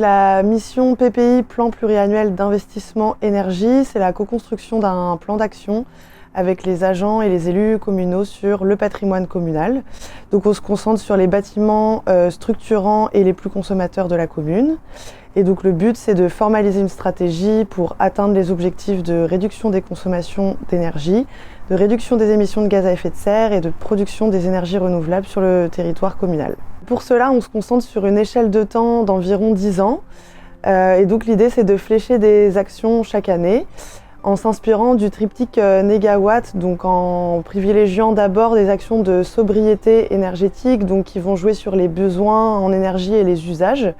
la mission PPI, plan pluriannuel d'investissement énergie, c'est la co-construction d'un plan d'action avec les agents et les élus communaux sur le patrimoine communal. Donc on se concentre sur les bâtiments structurants et les plus consommateurs de la commune. Et donc le but, c'est de formaliser une stratégie pour atteindre les objectifs de réduction des consommations d'énergie, de réduction des émissions de gaz à effet de serre et de production des énergies renouvelables sur le territoire communal. Pour cela, on se concentre sur une échelle de temps d'environ 10 ans. Et donc l'idée, c'est de flécher des actions chaque année en s'inspirant du triptyque négawatt, donc en privilégiant d'abord des actions de sobriété énergétique, donc qui vont jouer sur les besoins en énergie et les usages.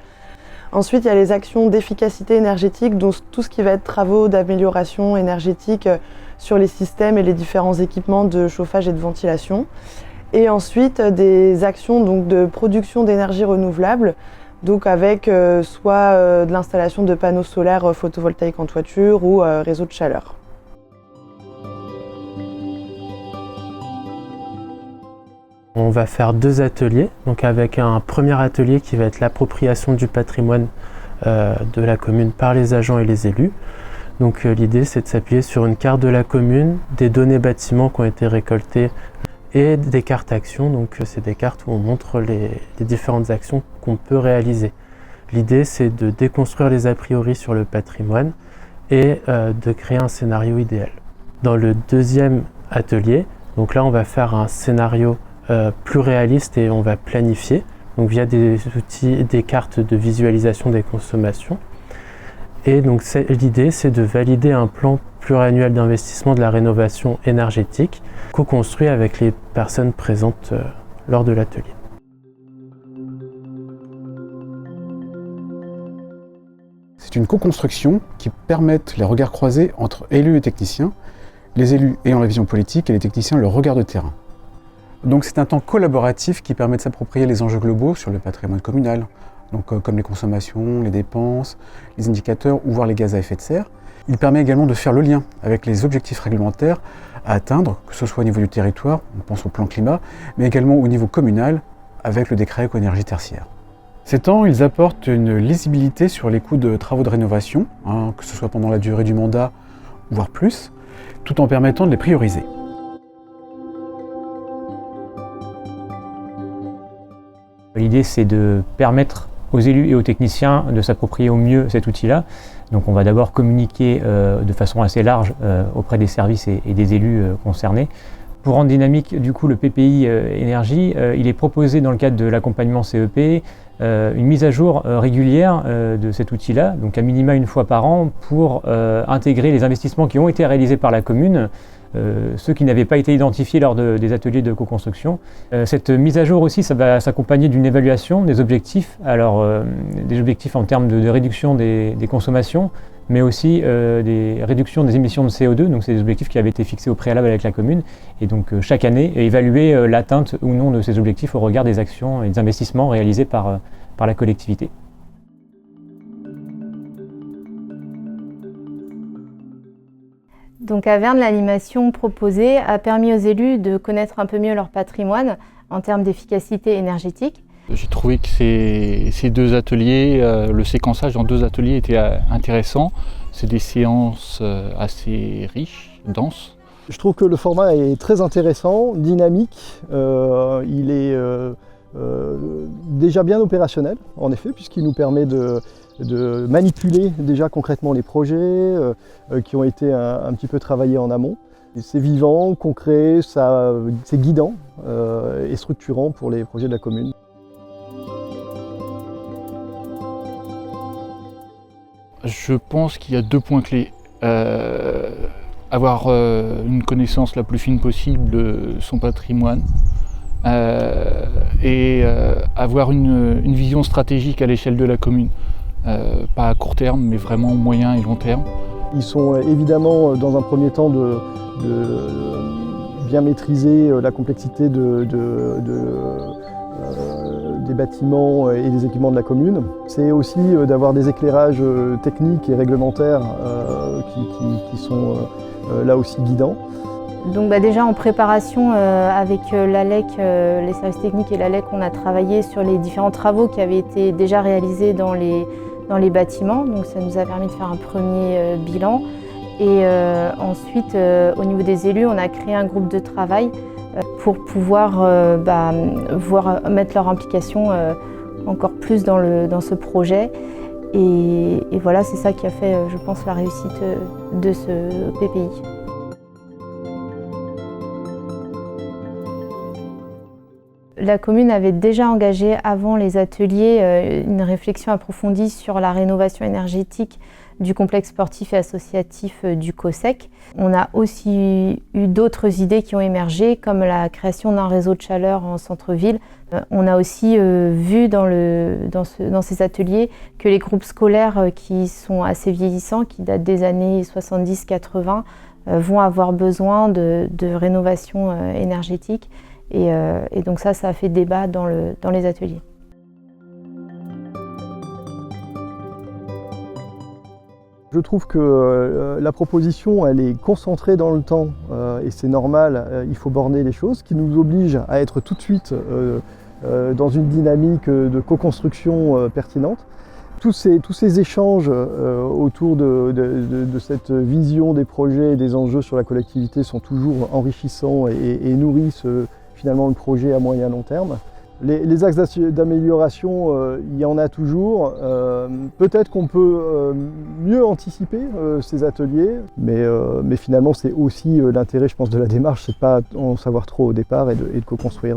Ensuite, il y a les actions d'efficacité énergétique, donc tout ce qui va être travaux d'amélioration énergétique sur les systèmes et les différents équipements de chauffage et de ventilation. Et ensuite, des actions donc, de production d'énergie renouvelable, donc avec soit de l'installation de panneaux solaires photovoltaïques en toiture ou réseau de chaleur. On va faire 2 ateliers, donc avec un premier atelier qui va être l'appropriation du patrimoine de la commune par les agents et les élus. Donc l'idée, c'est de s'appuyer sur une carte de la commune, des données bâtiments qui ont été récoltées et des cartes actions. Donc c'est des cartes où on montre les différentes actions qu'on peut réaliser. L'idée, c'est de déconstruire les a priori sur le patrimoine et de créer un scénario idéal. Dans le deuxième atelier, donc là on va faire un scénario plus réaliste et on va planifier donc via des outils, des cartes de visualisation des consommations. Et donc l'idée, c'est de valider un plan pluriannuel d'investissement de la rénovation énergétique co-construit avec les personnes présentes lors de l'atelier. C'est une co-construction qui permet les regards croisés entre élus et techniciens, les élus ayant la vision politique et les techniciens le regard de terrain. Donc c'est un temps collaboratif qui permet de s'approprier les enjeux globaux sur le patrimoine communal, donc comme les consommations, les dépenses, les indicateurs ou voire les gaz à effet de serre. Il permet également de faire le lien avec les objectifs réglementaires à atteindre, que ce soit au niveau du territoire, on pense au plan climat, mais également au niveau communal avec le décret éco-énergie tertiaire. Ces temps, ils apportent une lisibilité sur les coûts de travaux de rénovation, que ce soit pendant la durée du mandat, voire plus, tout en permettant de les prioriser. L'idée, c'est de permettre aux élus et aux techniciens de s'approprier au mieux cet outil-là. Donc on va d'abord communiquer de façon assez large auprès des services et des élus concernés. Pour rendre dynamique du coup le PPI énergie, il est proposé dans le cadre de l'accompagnement CEP une mise à jour régulière de cet outil-là, donc à minima une fois par an pour intégrer les investissements qui ont été réalisés par la commune, ceux qui n'avaient pas été identifiés lors des ateliers de co-construction. Cette mise à jour aussi, ça va s'accompagner d'une évaluation des objectifs, alors des objectifs en termes de réduction des consommations, mais aussi des réductions des émissions de CO2, donc c'est des objectifs qui avaient été fixés au préalable avec la commune, et donc chaque année évaluer l'atteinte ou non de ces objectifs au regard des actions et des investissements réalisés par la collectivité. Donc à Verne, l'animation proposée a permis aux élus de connaître un peu mieux leur patrimoine en termes d'efficacité énergétique. J'ai trouvé que ces 2 ateliers, le séquençage dans 2 ateliers était intéressant. C'est des séances assez riches, denses. Je trouve que le format est très intéressant, dynamique. Il est déjà bien opérationnel, en effet, puisqu'il nous permet de manipuler déjà concrètement les projets qui ont été un petit peu travaillés en amont. C'est vivant, concret, c'est guidant et structurant pour les projets de la commune. Je pense qu'il y a 2 points clés. Avoir une connaissance la plus fine possible de son patrimoine et avoir une vision stratégique à l'échelle de la commune. Pas à court terme, mais vraiment moyen et long terme. Ils sont évidemment, dans un premier temps, de bien maîtriser la complexité des bâtiments et des équipements de la commune. C'est aussi d'avoir des éclairages techniques et réglementaires qui sont là aussi guidants. Donc déjà en préparation avec l'ALEC, les services techniques et l'ALEC, on a travaillé sur les différents travaux qui avaient été déjà réalisés dans les dans les bâtiments. Donc ça nous a permis de faire un premier bilan. Et ensuite, au niveau des élus, on a créé un groupe de travail pour pouvoir mettre leur implication encore plus dans ce projet. Et voilà, c'est ça qui a fait, je pense, la réussite de ce PPI. La commune avait déjà engagé avant les ateliers une réflexion approfondie sur la rénovation énergétique du complexe sportif et associatif du COSEC. On a aussi eu d'autres idées qui ont émergé, comme la création d'un réseau de chaleur en centre-ville. On a aussi vu dans ces ateliers que les groupes scolaires qui sont assez vieillissants, qui datent des années 70-80, vont avoir besoin de rénovation énergétique. Et donc ça a fait débat dans les ateliers. Je trouve que la proposition, elle est concentrée dans le temps et c'est normal, il faut borner les choses, ce qui nous oblige à être tout de suite dans une dynamique de co-construction pertinente. Tous ces échanges autour de cette vision des projets et des enjeux sur la collectivité sont toujours enrichissants et nourrissent finalement le projet à moyen long terme. Les axes d'amélioration, il y en a toujours. Peut-être qu'on peut mieux anticiper ces ateliers, mais finalement c'est aussi l'intérêt, je pense, de la démarche, c'est de ne pas en savoir trop au départ et de co-construire.